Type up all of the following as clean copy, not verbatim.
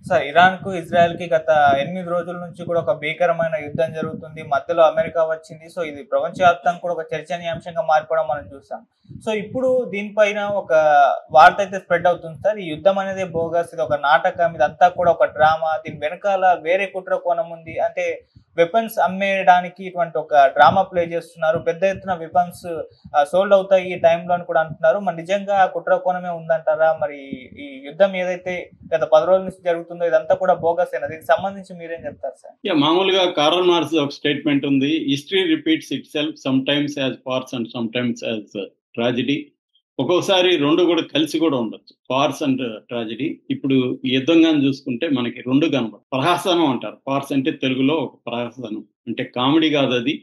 Sir, ఇరాన్‌కు, ఇజ్రాయెల్‌కి గత 8 రోజుల నుంచి కూడా ఒక భీకరమైన యుద్ధం జరుగుతుంది. మధ్యలో అమెరికా వచ్చింది. సో, ఇది ప్రపంచవ్యాప్తంగా కూడా ఒక చర్చనీయాంశంగా మారిపోవడం మనం చూసాం. సో, ఇప్పుడు దీనిపైన ఒక వార్త అయితే స్ప్రెడ్ అవుతుంది సార్. ఈ యుద్ధం అనేది బోగస్, ఇది ఒక నాటకం, ఇదంతా కూడా ఒక డ్రామా. దీని వెనకాల వేరే కుట్ర కోణం ఉంది. అంటే వెపన్స్ అమ్మేయడానికి ఇటువంటి ఒక డ్రామా ప్లే చేస్తున్నారు. పెద్ద ఎత్తున వెపన్స్ సోల్డ్ అవుతాయి ఈ టైంలో అని కూడా అంటున్నారు. మరి నిజంగా ఆ కుట్ర కోణమే ఉందంటారా? మరి ఈ యుద్ధం ఏదైతే గత 10 రోజుల నుంచి జరుగుతుందో ఇదంతా కూడా బోగసేనా? దీనికి సంబంధించి మీరేం చెప్తారు సార్? మామూలుగా కారల్ మార్క్స్ ఒక స్టేట్మెంట్ ఉంది. History repeats it self some times as farce and some times as tragedy. ఒక్కొక్కసారి రెండు కూడా కలిసి కూడా ఉండొచ్చు, ఫార్స్ అండ్ ట్రాజడీ. ఇప్పుడు ఈ యుద్ధంగాని చూసుకుంటే మనకి రెండు కనబడు. ప్రహసనం అంటారు. ఫార్స్ అంటే తెలుగులో ఒక ప్రహసనం, అంటే కామెడీ కాదు అది,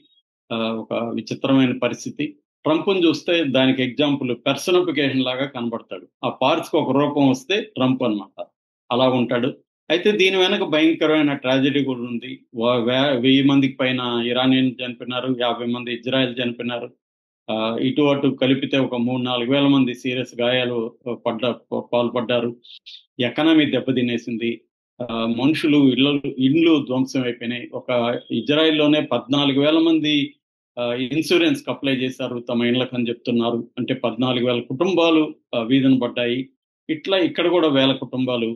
ఒక విచిత్రమైన పరిస్థితి. ట్రంప్ని చూస్తే దానికి ఎగ్జాంపుల్ పర్సనిఫికేషన్ లాగా కనబడతాడు. ఆ ఫార్స్కి ఒక రూపం వస్తే ట్రంప్ అన్నమాట, అలా ఉంటాడు. అయితే దీని వెనక భయంకరమైన ట్రాజడీ కూడా ఉంది. 1000 మందికి పైన ఇరానియన్ చనిపోయినారు, 50 మంది ఇజ్రాయెల్ చనిపోయినారు. ఇటు అటు కలిపితే ఒక 3-4 వేల మంది సీరియస్ గాయాలు పాల్పడ్డారు. ఎకనామీ దెబ్బతినేసింది. మనుషులు ఇళ్ళు ధ్వంసం అయిపోయినాయి. ఒక ఇజ్రాయెల్లోనే 14,000 మంది ఇన్సూరెన్స్ అప్లై చేశారు తమ ఇళ్లకు అని చెప్తున్నారు. అంటే 14,000 కుటుంబాలు వీధన పడ్డాయి. ఇట్లా ఇక్కడ కూడా 1000 కుటుంబాలు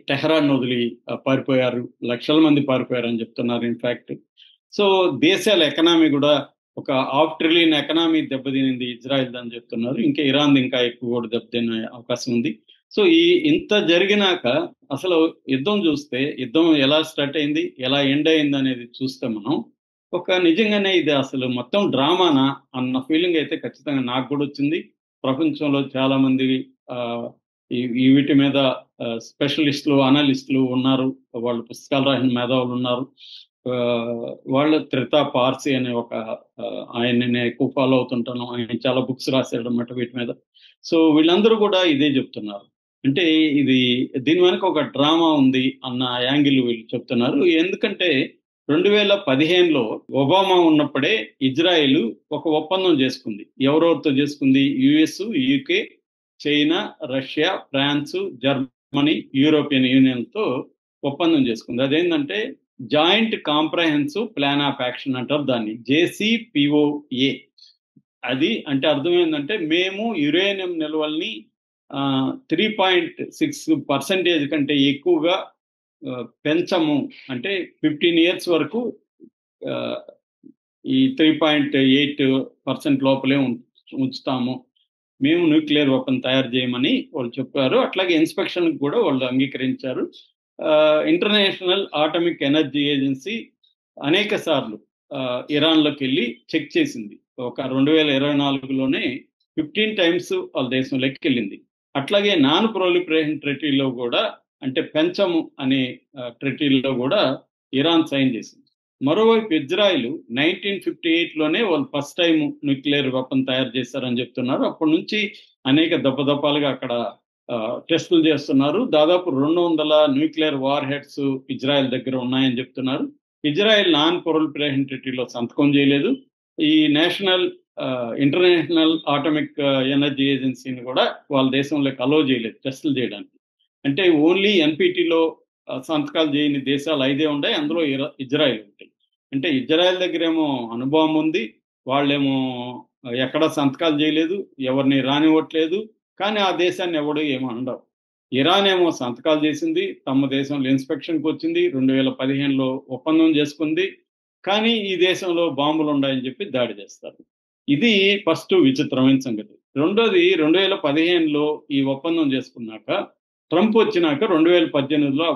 టెహరాన్ వదిలి పారిపోయారు. లక్షల మంది పారిపోయారు అని చెప్తున్నారు ఇన్ఫాక్ట్. సో దేశాల ఎకనామీ కూడా ఒక $500 ట్రిలియన్ ఎకనామీ దెబ్బతినింది ఇజ్రాయెల్ అని చెప్తున్నారు. ఇంకా ఇరాన్ ఇంకా ఎక్కువ కూడా దెబ్బతినే అవకాశం ఉంది. సో ఇంత జరిగినాక అసలు యుద్ధం చూస్తే, యుద్ధం ఎలా స్టార్ట్ అయింది, ఎలా ఎండ్ అయింది అనేది చూస్తే మనం నిజంగానే ఇది అసలు మొత్తం డ్రామానా అన్న ఫీలింగ్ అయితే ఖచ్చితంగా నాకు కూడా వచ్చింది. ప్రపంచంలో చాలా మంది వీటి మీద స్పెషలిస్టులు, అనలిస్టులు ఉన్నారు. వాళ్ళు పుస్తకాలు రాసిన మేధావులు ఉన్నారు. వాళ్ళు త్రితా పార్సీ అనే ఒక ఆయన నేను ఎక్కువ ఫాలో అవుతుంటాను. ఆయన చాలా బుక్స్ రాశాడు అన్నమాట వీటి మీద. సో వీళ్ళందరూ కూడా ఇదే చెప్తున్నారు. అంటే దీని వెనక ఒక డ్రామా ఉంది అన్న యాంగిల్ వీళ్ళు చెప్తున్నారు. ఎందుకంటే 2015లో ఒబామా ఉన్నప్పుడే ఇజ్రాయెల్ ఒక ఒప్పందం చేసుకుంది. ఎవరెవరితో చేసుకుంది? US, UK, China, Russia, France, Germany, European యూనియన్తో ఒప్పందం చేసుకుంది. అదేంటంటే joint comprehensive plan of action అంటారు దాన్ని, JCPOA. అది అంటే అర్థం ఏంటంటే మేము యురేనియం నిల్వల్ని 3.6% కంటే ఎక్కువగా పెంచము. అంటే 15 years వరకు ఈ 3.8% లోపలే ఉంచుతాము. మేము న్యూక్లియర్ వెపన్ తయారు చేయమని వాళ్ళు చెప్పారు. అట్లాగే ఇన్స్పెక్షన్ కూడా వాళ్ళు అంగీకరించారు. ఇంటర్నేషనల్ ఆటమిక్ ఎనర్జీ ఏజెన్సీ అనేక సార్లు ఇరాన్లోకి వెళ్ళి చెక్ చేసింది. ఒక 2024లోనే 15 times వాళ్ళ దేశంలోకి వెళ్ళింది. అట్లాగే నాన్ ప్రొలిఫరేషన్ ట్రెటీలో కూడా, అంటే పెంచము అనే ట్రెటీలో కూడా ఇరాన్ సైన్ చేసింది. మరోవైపు ఇజ్రాయిల్ 1958లోనే వాళ్ళు ఫస్ట్ టైం న్యూక్లియర్ వెపన్ తయారు చేశారని చెప్తున్నారు. అప్పటి నుంచి అనేక దప్పదప్పాలుగా అక్కడ టెస్టులు చేస్తున్నారు. దాదాపు 200 న్యూక్లియర్ వార్ హెడ్స్ ఇజ్రాయెల్ దగ్గర ఉన్నాయని చెప్తున్నారు. ఇజ్రాయెల్ నాన్ ప్రొలిఫరేషన్ ట్రెటీలో సంతకం చేయలేదు. ఈ ఇంటర్నేషనల్ ఆటమిక్ ఎనర్జీ ఏజెన్సీని కూడా వాళ్ళ దేశంలోకి అలో చేయలేదు టెస్టులు చేయడానికి. అంటే ఓన్లీ ఎన్పిటిలో సంతకాలు చేయని దేశాలు 5 ఉన్నాయి. అందులో ఇజ్రాయెల్ ఉంటాయి. అంటే ఇజ్రాయెల్ దగ్గర ఏమో అనుభవం ఉంది, వాళ్ళేమో ఎక్కడ సంతకాలు చేయలేదు, ఎవరిని రానివ్వట్లేదు. కానీ ఆ దేశాన్ని ఎవడు ఏమో అనడం. ఇరాన్ ఏమో సంతకాలు చేసింది, తమ దేశంలో ఇన్స్పెక్షన్కి వచ్చింది, 2015లో ఒప్పందం చేసుకుంది. కానీ ఈ దేశంలో బాంబులు ఉన్నాయని చెప్పి దాడి చేస్తారు. ఇది ఫస్ట్ విచిత్రమైన సంగతి. రెండోది, 2015లో ఈ ఒప్పందం చేసుకున్నాక ట్రంప్ వచ్చినాక 2018లో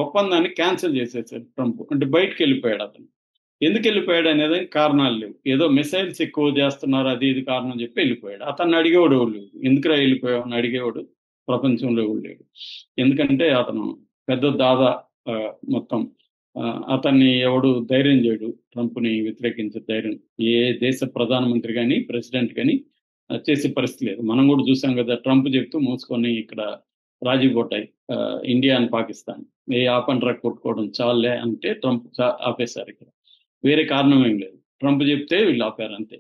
ఒప్పందాన్ని క్యాన్సిల్ చేసేసారు ట్రంప్. అంటే బయటకు వెళ్ళిపోయాడు అతను. ఎందుకు వెళ్ళిపోయాడు అనేది కారణాలు లేవు. ఏదో మిసైల్స్ ఎక్కువ చేస్తున్నారు, అది ఇది కారణం చెప్పి వెళ్ళిపోయాడు. అతన్ని అడిగేవాడు ఎవడు లేడు. ఎందుకురా వెళ్ళిపోయావు అని అడిగేవాడు ప్రపంచంలో ఎవడు లేడు. ఎందుకంటే అతను పెద్ద దాదా మొత్తం. అతన్ని ఎవడు ధైర్యం చేయడు ట్రంప్ని వ్యతిరేకించే ధైర్యం. ఏ దేశ ప్రధానమంత్రి కానీ ప్రెసిడెంట్ కానీ చేసే పరిస్థితి లేదు. మనం కూడా చూసాం కదా, ట్రంప్ చెప్తూ మూసుకొని ఇక్కడ రాజీ పడ్డాయి ఇండియా అండ్ పాకిస్తాన్. ఏ ఆపండ్రా కొట్టుకోవడం చాలే అంటే ట్రంప్ ఆపేశారు. ఇక్కడ వేరే కారణం ఏం లేదు. ట్రంప్ చెప్తే వీళ్ళు ఆపారు అంతే.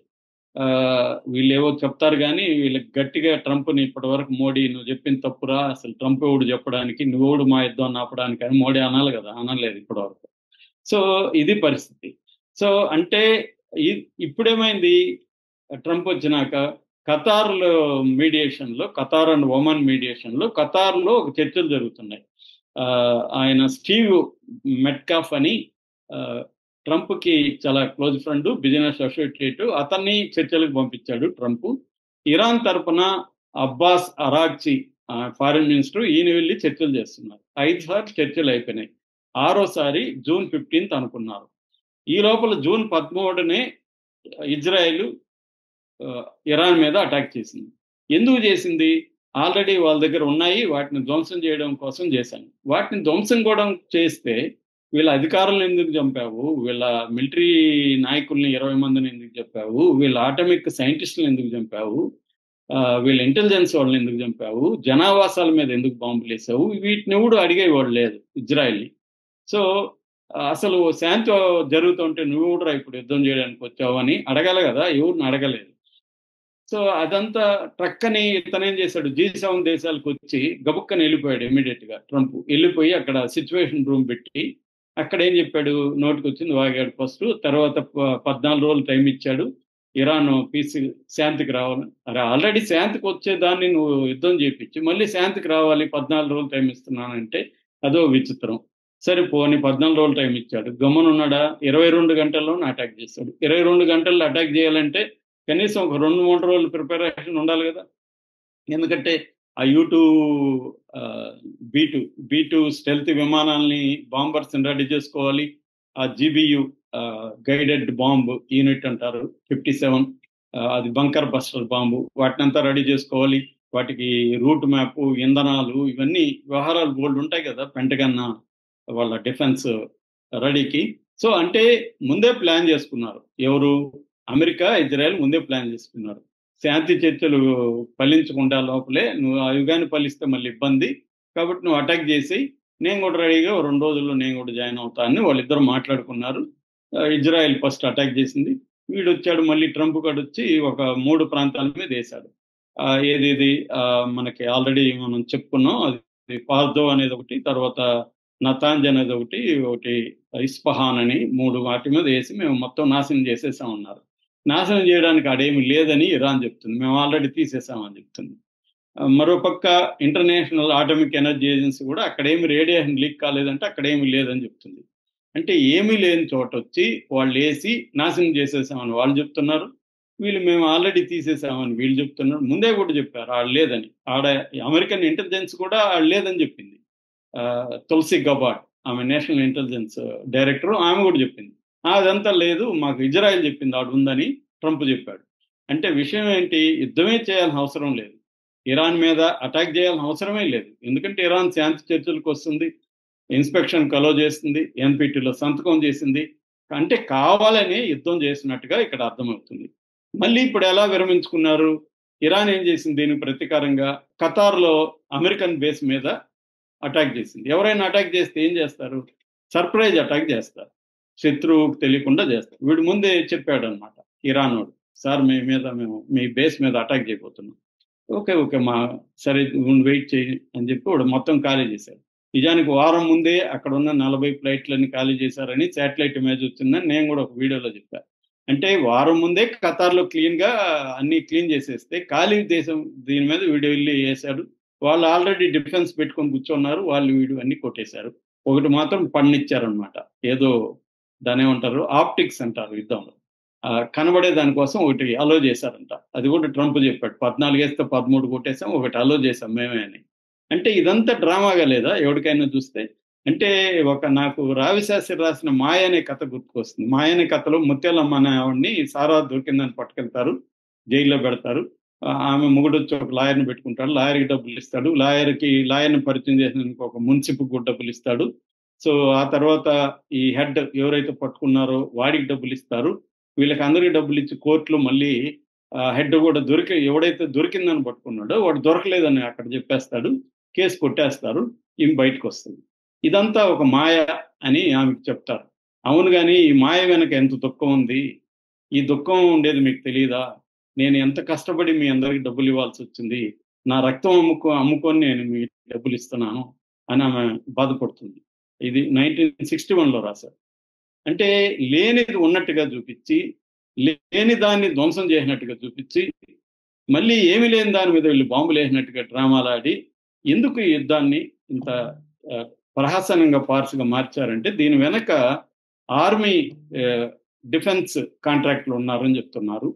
వీళ్ళు ఏవో చెప్తారు కానీ వీళ్ళకి గట్టిగా ట్రంప్ని ఇప్పటి వరకు మోడీ నువ్వు చెప్పిన తప్పురా, అసలు ట్రంప్ ఎవడు చెప్పడానికి, నువ్వోడు మా యుద్ధం ఆపడానికి అని మోడీ అనాలి కదా, అనలేదు ఇప్పటి వరకు. సో ఇది పరిస్థితి. సో అంటే ఇప్పుడేమైంది, ట్రంప్ వచ్చినాక ఖతార్లో మీడియేషన్లో, ఖతార్ అండ్ ఒమన్ మీడియేషన్లో ఖతార్లో ఒక చర్చలు జరుగుతున్నాయి. ఆయన స్టీవ్ మెట్కాఫ్ అని ట్రంప్కి చాలా క్లోజ్ ఫ్రెండ్, బిజినెస్ అసోసియేట్, అతన్ని చర్చలకు పంపించాడు ట్రంప్. ఇరాన్ తరపున అబ్బాస్ అరాక్చి ఫారిన్ మినిస్టర్, ఈయన వెళ్ళి చర్చలు చేస్తున్నారు. 5 సార్లు చర్చలు అయిపోయినాయి. 6వసారి జూన్ 15 అనుకున్నారు. ఈ లోపల జూన్ 13నే ఇజ్రాయెల్ ఇరాన్ మీద అటాక్ చేసింది. ఎందుకు చేసింది? ఆల్రెడీ వాళ్ళ దగ్గర ఉన్నాయి, వాటిని ధ్వంసం చేయడం కోసం చేశాను. వాటిని ధ్వంసం కూడా చేస్తే వీళ్ళ అధికారులను ఎందుకు చంపావు, వీళ్ళ మిలిటరీ నాయకుల్ని 20 మందిని ఎందుకు చంపావు, వీళ్ళ ఆటమిక్ సైంటిస్టులను ఎందుకు చంపావు, వీళ్ళ ఇంటెలిజెన్స్ వాళ్ళని ఎందుకు చంపావు, జనావాసాల మీద ఎందుకు బాంబులు వేసావు, వీటిని ఎవడు అడిగేవాడు లేదు ఇజ్రాయెల్ని. సో అసలు శాంతి జరుగుతుంటే నువ్వు కూడా ఇప్పుడు యుద్ధం చేయడానికి వచ్చావు అని అడగాలి కదా, ఎవరిని అడగలేదు. సో అదంతా ట్రక్కని ఇతనేం చేశాడు, G7 దేశాలకు వచ్చి గబుక్కని వెళ్ళిపోయాడు. ఇమీడియట్ గా ట్రంప్ వెళ్ళిపోయి అక్కడ సిచ్యువేషన్ రూమ్ పెట్టి అక్కడ ఏం చెప్పాడు, నోటికి వచ్చింది వాగాడు ఫస్ట్. తర్వాత 14 రోజులు టైం ఇచ్చాడు, ఇరాన్ పీస్ శాంతికి రావాలి. అరే ఆల్రెడీ శాంతికి వచ్చేదాన్ని నువ్వు యుద్ధం చేయించి మళ్ళీ శాంతికి రావాలి 14 రోజులు టైం ఇస్తున్నానంటే అదో విచిత్రం. సరే పోని 14 రోజులు టైం ఇచ్చాడు, గమ్మునున్నాడా? 22 గంటల్లోనే అటాక్ చేస్తాడు. 22 గంటల్లో అటాక్ చేయాలంటే కనీసం ఒక 2-3 రోజులు ప్రిపరేషన్ ఉండాలి కదా. ఎందుకంటే ఆ U2 B2 stealth విమానాల్ని, bombers ready చేసుకోవాలి. ఆ GBU గైడెడ్ బాంబ్ యూనిట్ అంటారు 57, అది బంకర్ బస్టర్ బాంబు, వాటినంతా రెడీ చేసుకోవాలి. వాటికి రూట్ మ్యాప్, ఇంధనాలు, ఇవన్నీ వ్యవహారాలు బోల్డ్ ఉంటాయి కదా పెంటగన్ వాళ్ళ డిఫెన్స్ రెడీకి. సో అంటే ముందే ప్లాన్ చేసుకున్నారు ఎవరు, అమెరికా, ఇజ్రాయెల్ ముందే ప్లాన్ చేసుకున్నారు. శాంతి చర్చలు ఫలించకుండా లోపలే నువ్వు ఆ యుగాన్ని ఫలిస్తే మళ్ళీ ఇబ్బంది, కాబట్టి నువ్వు అటాక్ చేసి నేను కూడా రెడీగా 2 రోజుల్లో నేను కూడా జాయిన్ అవుతానని వాళ్ళిద్దరు మాట్లాడుకున్నారు. ఇజ్రాయెల్ ఫస్ట్ అటాక్ చేసింది, వీడు వచ్చాడు మళ్ళీ ట్రంప్ కూడా వచ్చి ఒక 3 ప్రాంతాల మీద వేశాడు. ఏది మనకి ఆల్రెడీ మనం చెప్పుకున్నాం, అది పార్దో అనేది ఒకటి, తర్వాత నతాంజ్ అనేది ఒకటి ఇస్ఫహాన్ అని 3 వాటి మీద వేసి మేము మొత్తం నాశనం చేసేసామన్నారు. నాశనం చేయడానికి అడేమి లేదని ఇరాన్ చెప్తుంది, మేము ఆల్రెడీ తీసేసామని చెప్తుంది. మరోపక్క ఇంటర్నేషనల్ ఆటమిక్ ఎనర్జీ ఏజెన్సీ కూడా అక్కడేమి రేడియేషన్ లీక్ కాలేదంటే అక్కడేమి లేదని చెప్తుంది. అంటే ఏమీ లేని చోట వచ్చి వాళ్ళు వేసి నాశనం చేసేసామని వాళ్ళు చెప్తున్నారు, వీళ్ళు మేము ఆల్రెడీ తీసేసామని వీళ్ళు చెప్తున్నారు. ముందే కూడా చెప్పారు వాళ్ళు లేదని. అమెరికన్ ఇంటెలిజెన్స్ కూడా వాళ్ళు లేదని చెప్పింది. తులసి గబార్డ్, ఆమె నేషనల్ ఇంటెలిజెన్స్ డైరెక్టర్, ఆమె కూడా చెప్పింది అదంతా లేదు, మాకు ఇజ్రాయెల్ చెప్పింది ఆడు ఉందని ట్రంప్ చెప్పాడు. అంటే విషయం ఏంటి, యుద్ధమే చేయాల్సిన అవసరం లేదు, ఇరాన్ మీద అటాక్ చేయాల్సిన అవసరమే లేదు. ఎందుకంటే ఇరాన్ శాంతి చర్చలకు వస్తుంది, ఇన్స్పెక్షన్ కలో చేస్తుంది, NPTలో సంతకం చేసింది. అంటే కావాలని యుద్ధం చేసినట్టుగా ఇక్కడ అర్థమవుతుంది. మళ్ళీ ఇప్పుడు ఎలా విరమించుకున్నారు, ఇరాన్ ఏం చేసింది దీనికి ప్రతీకారంగా ఖతార్లో అమెరికన్ బేస్ మీద అటాక్ చేసింది. ఎవరైనా అటాక్ చేస్తే ఏం చేస్తారు, సర్ప్రైజ్ అటాక్ చేస్తారు, శత్రువుకు తెలియకుండా చేస్తారు. వీడు ముందే చెప్పాడు అనమాట ఇరాన్ వాడు, సార్ మేము మీ బేస్ మీద అటాక్ చేయబోతున్నాం. ఓకే మా సరే వెయిట్ చేయి అని చెప్పి వాడు మొత్తం ఖాళీ చేశారు. నిజానికి వారం ముందే అక్కడ ఉన్న 40 ఫ్లైట్లన్నీ ఖాళీ చేశారని శాటిలైట్ ఇమేజ్ వచ్చిందని నేను కూడా ఒక వీడియోలో చెప్పాను. అంటే వారం ముందే ఖతార్లో క్లీన్గా అన్ని క్లీన్ చేసేస్తే ఖాళీ దేశం దీని మీద వీడియో వెళ్ళి వేశాడు. వాళ్ళు ఆల్రెడీ డిఫెన్స్ పెట్టుకొని కూర్చున్నారు, వాళ్ళు వీడియో అన్ని కొట్టేశారు. ఒకటి మాత్రం పన్నిచ్చారనమాట, ఏదో దాని ఏమంటారు ఆప్టిక్స్ అంటారు యుద్ధంలో, కనబడే దానికోసం ఒకటి అలో చేశారంట. అది కూడా ట్రంప్ చెప్పాడు, 14 వేస్తే 13 కొట్టేసాం, ఒకటి అలో చేసాం మేమే అని. అంటే ఇదంతా డ్రామాగా లేదా ఎవరికైనా చూస్తే? అంటే నాకు రావిశాస్త్రి రాసిన మాయ అనే కథ గుర్తుకొస్తుంది. మాయ అనే కథలో ముత్యాలమ్మ అనే ఆవిడ్ని సారా దొరికిందని పట్టుకెళ్తారు, జైల్లో పెడతారు. ఆమె మొగుడొచ్చి ఒక లాయర్ని పెట్టుకుంటాడు, లాయర్కి డబ్బులు ఇస్తాడు, లాయర్ని పరిచయం చేసినందుకు ఒక మున్సిప్కి డబ్బులు ఇస్తాడు. సో ఆ తర్వాత ఈ హెడ్ ఎవరైతే పట్టుకున్నారో వాడికి డబ్బులు ఇస్తారు, వీళ్ళకి అందరికీ డబ్బులు ఇచ్చి కోర్టులో మళ్ళీ హెడ్ కూడా ఎవడైతే దొరికిందని పట్టుకున్నాడో వాడు దొరకలేదని అక్కడ చెప్పేస్తాడు, కేసు కొట్టేస్తారు, ఈమె బయటకు వస్తుంది. ఇదంతా ఒక మాయ అని ఆమెకు చెప్తారు. అవును కానీ ఈ మాయ వెనక ఎంత దుఃఖం ఉంది, ఈ దుఃఖం ఉండేది మీకు తెలియదా? నేను ఎంత కష్టపడి మీ అందరికి డబ్బులు ఇవ్వాల్సి వచ్చింది, నా రక్తం అమ్ముకొని నేను మీ డబ్బులు ఇస్తున్నాను అని ఆమె బాధపడుతుంది. ఇది 1961లో రాశారు. అంటే లేనిది ఉన్నట్టుగా చూపించి, లేని దాన్ని ధ్వంసం చేసినట్టుగా చూపించి, మళ్ళీ ఏమి లేని దాని మీద వీళ్ళు బాంబులు వేసినట్టుగా డ్రామాలు ఆడి ఎందుకు ఈ యుద్ధాన్ని ఇంత ప్రహసనంగా పార్సుగా మార్చారంటే దీని వెనక ఆర్మీ డిఫెన్స్ కాంట్రాక్ట్లు ఉన్నారని చెప్తున్నారు.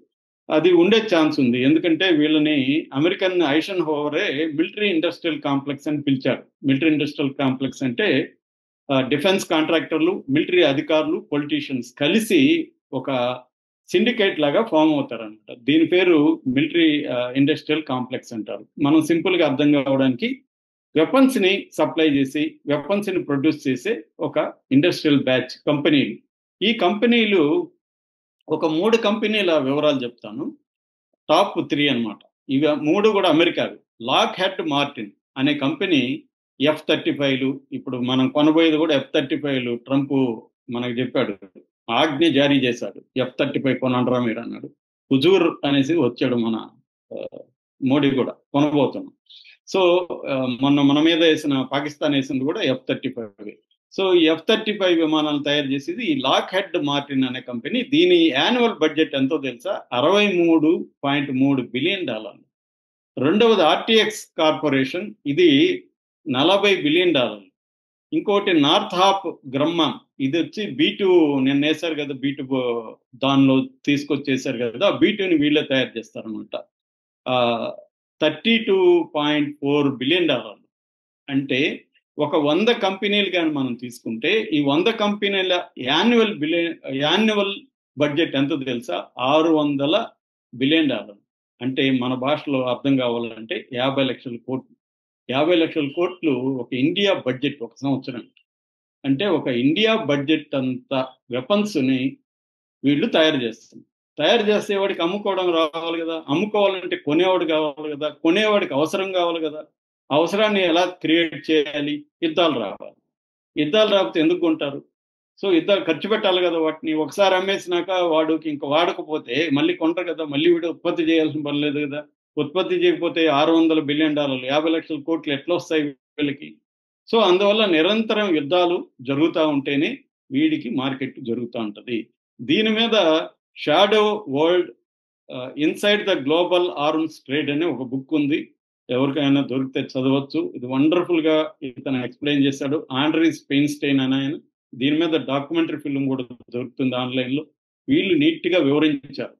అది ఉండే ఛాన్స్ ఉంది. ఎందుకంటే వీళ్ళని అమెరికన్ ఐషన్ హోవరే మిలిటరీ ఇండస్ట్రియల్ కాంప్లెక్స్ అని పిలిచారు. మిలిటరీ ఇండస్ట్రియల్ కాంప్లెక్స్ అంటే డిఫెన్స్ కాంట్రాక్టర్లు, మిలిటరీ అధికారులు, పొలిటీషియన్స్ కలిసి ఒక సిండికేట్ లాగా ఫామ్ అవుతారనమాట. దీని పేరు మిలిటరీ ఇండస్ట్రియల్ కాంప్లెక్స్ అంటారు. మనం సింపుల్ గా అర్థం కావడానికి వెపన్స్ ని సప్లై చేసి వెపన్స్ ని ప్రొడ్యూస్ చేసే ఒక ఇండస్ట్రియల్ బ్యాచ్ కంపెనీలు. ఈ కంపెనీలు ఒక 3 కంపెనీల వివరాలు చెప్తాను. టాప్ 3 అన్నమాట. ఇవి 3 కూడా అమెరికావి. లాక్ హెడ్ మార్టిన్ అనే కంపెనీ F-35లు, ఇప్పుడు మనం కొనబోయేది కూడా F-35లు. ట్రంప్ మనకు చెప్పాడు, ఆజ్ఞ జారీ చేశాడు, F-35 కొనండ్రా మీరు అన్నాడు. హుజూర్ అనేసి వచ్చాడు మన మోడీ కూడా కొనబోతున్నాం. సో మొన్న మన మీద వేసిన పాకిస్తాన్ వేసింది కూడా F-35. సో ఈ F-35 విమానాలు తయారు చేసేది ఈ లాక్ హెడ్ మార్టిన్ అనే కంపెనీ. దీని యాన్యువల్ బడ్జెట్ ఎంతో తెలుసా? $63.3 బిలియన్. రెండవది RTX కార్పొరేషన్, ఇది $40 బిలియన్. ఇంకోటి నార్త్ హాప్ గ్రమ్మాన్, ఇది వచ్చి B2 నిన్న వేశారు కదా, B2 దానిలో తీసుకొచ్చేసారు కదా, B2ని వీళ్ళే తయారు చేస్తారనమాట. $32.4 బిలియన్. అంటే ఒక 100 కంపెనీలు కానీ మనం తీసుకుంటే ఈ 100 కంపెనీల యాన్యువల్ బడ్జెట్ ఎంతో తెలుసా? $600 బిలియన్. అంటే మన భాషలో అర్థం కావాలంటే 50 లక్షల కోట్లు. 50 లక్షల కోట్లు ఒక ఇండియా బడ్జెట్ ఒక సంవత్సరం. అంటే ఒక ఇండియా బడ్జెట్ అంత వెపన్స్ ని వీళ్ళు తయారు చేస్తారు. తయారు చేసేవాడికి అమ్ముకోవడం రావాలి కదా, అమ్ముకోవాలంటే కొనేవాడు కావాలి కదా, కొనేవాడికి అవసరం కావాలి కదా, అవసరాన్ని ఎలా క్రియేట్ చేయాలి? యుద్ధాలు రావాలి. యుద్ధాలు రాకపోతే ఎందుకు కొంటారు? సో యుద్ధాలు ఖర్చు పెట్టాలి కదా వాటిని. ఒకసారి అమ్మేసినాక వాడికి ఇంకా వాడకపోతే మళ్ళీ కొంటారు కదా, మళ్ళీ వీడు ఉత్పత్తి చేయాల్సిన పని లేదు కదా. ఉత్పత్తి చేయకపోతే $600 బిలియన్, 50 లక్షల కోట్లు ఎట్లా వస్తాయి వీళ్ళకి? సో అందువల్ల నిరంతరం యుద్ధాలు జరుగుతూ ఉంటేనే వీడికి మార్కెట్ జరుగుతూ ఉంటుంది. దీని మీద shadow world inside the global arms trade అనే ఒక బుక్ ఉంది. ఎవరికైనా దొరికితే చదవచ్చు. ఇది వండర్ఫుల్ గా ఇతను ఎక్స్ప్లెయిన్ చేశాడు. ఆండ్రీ స్పెయిన్స్టైన్ అని ఆయన. దీని మీద డాక్యుమెంటరీ ఫిల్మ్ కూడా దొరుకుతుంది ఆన్లైన్ లో. వీళ్ళు నీట్ గా వివరించారు.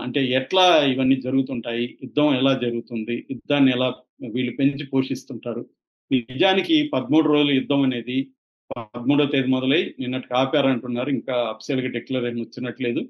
అంటే ఎట్లా ఇవన్నీ జరుగుతుంటాయి, యుద్ధం ఎలా జరుగుతుంది, యుద్ధాన్ని ఎలా వీళ్ళు పెంచి పోషిస్తుంటారు. నిజానికి 13 రోజుల యుద్ధం అనేది 13వ తేదీ మొదలై నిన్నటికి ఆపారంటున్నారు. ఇంకా అఫీషియల్ గా డిక్లరేషన్ వచ్చినట్లేదు.